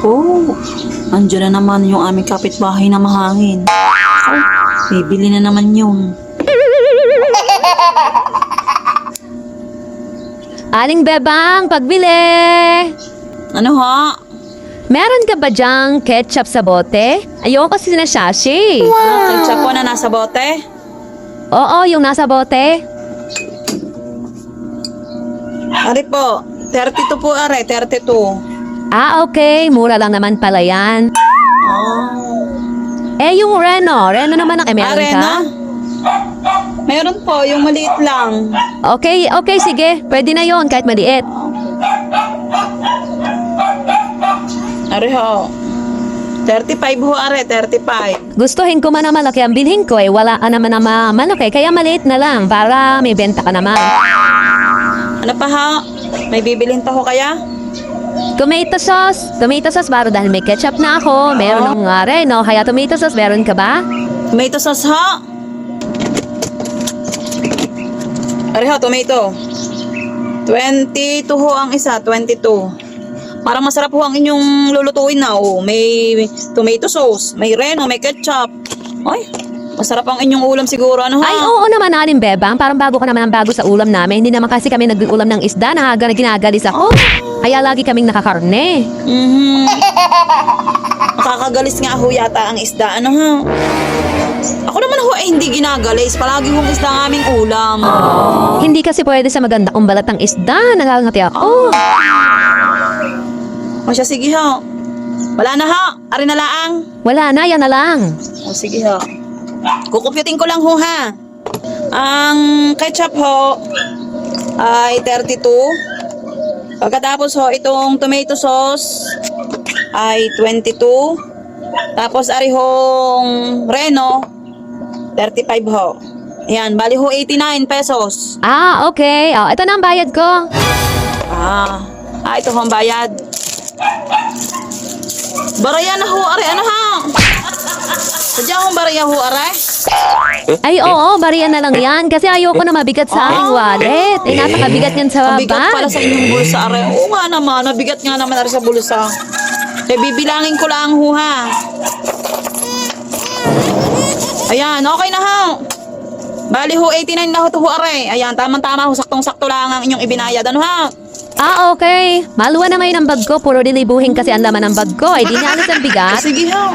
po. Andiyan na naman yung aming kapitbahay na mahangin. Ay, bibili na naman yun. Aling Bebang, pagbili! Ano ha? Meron ka ba dyang ketchup sa bote? Ayoko kasi na sashi. Ketchup po na nasa bote? Oo, yung nasa bote. Ari po, 32 po are, 32. Ah, okay. Mura lang naman pala yan. Oh. Yung Reno. Reno naman ang meron ka? Arena? Meron po, yung maliit lang. Okay, sige. Pwede na yon kahit maliit. Ari ho. 35 ho are, 35. Gustuhin ko man na malaki ang bilhin ko wala ka naman na malaki. Kaya maliit na lang para may benta ka naman. Ano pa ha? May bibilin pa ho kaya? Tomato sauce. Tomato sauce baro dahil may ketchup na ako. Meron ng Reno. Kaya tomato sauce, meron ka ba? Tomato sauce ha? Ari ho, tomato. 22 ho ang isa, 22. Para masarap ho ang inyong lulutuin na. Oh, may tomato sauce, may Reno, may ketchup. Ay, masarap ang inyong ulam siguro. Ano ha? Ay, oo naman, Aling Bebang. Parang bago ka naman ang bago sa ulam namin. Hindi naman kasi kami nag-ulam ng isda na ginagalis ako. Kaya lagi kaming nakakarne. Nakakagalis nga ho yata ang isda. Ano ha? Ako naman ho ay hindi ginagalis. Palagi hong isda ang aming ulam. Hindi kasi pwede sa maganda kong balat ng isda. Nangangati ako. O siya, sige ho. Wala na ho. Ari na laang. Wala na, yan na lang. O sige ho. Kukumputing ko lang ho ha. Ang ketchup ho ay 32. Pagkatapos ho, itong tomato sauce ay 22. Tapos ari hong Reno, 35 ho. Ayan, bali ho 89 pesos. Ah, okay. Ito na ang bayad ko. Ito ho ang bayad. Baraya na ho, are, ano ha? Sadya hong baraya ho, are? Ay, oo, bariyan na lang yan. Kasi ayoko na mabigat sa aking wallet. Napakabigat yan sa Mabigat pala bag. sa inyong bulsa, are. Oo nga naman, mabigat nga naman are sa bulsa. Bibilangin ko lang ho, ha? Ayan, okay na ho. Bali ho, 89 na ho to ho, are. Ayan, tamang-tama ho, saktong-sakto lang ang inyong ibinayad. Ano ha? Ah, okay. Maluwa na ngayon ang bag ko. Puro dilibuhin kasi ang laman ng bag ko. Di nga alis ang bigat. Sige ho.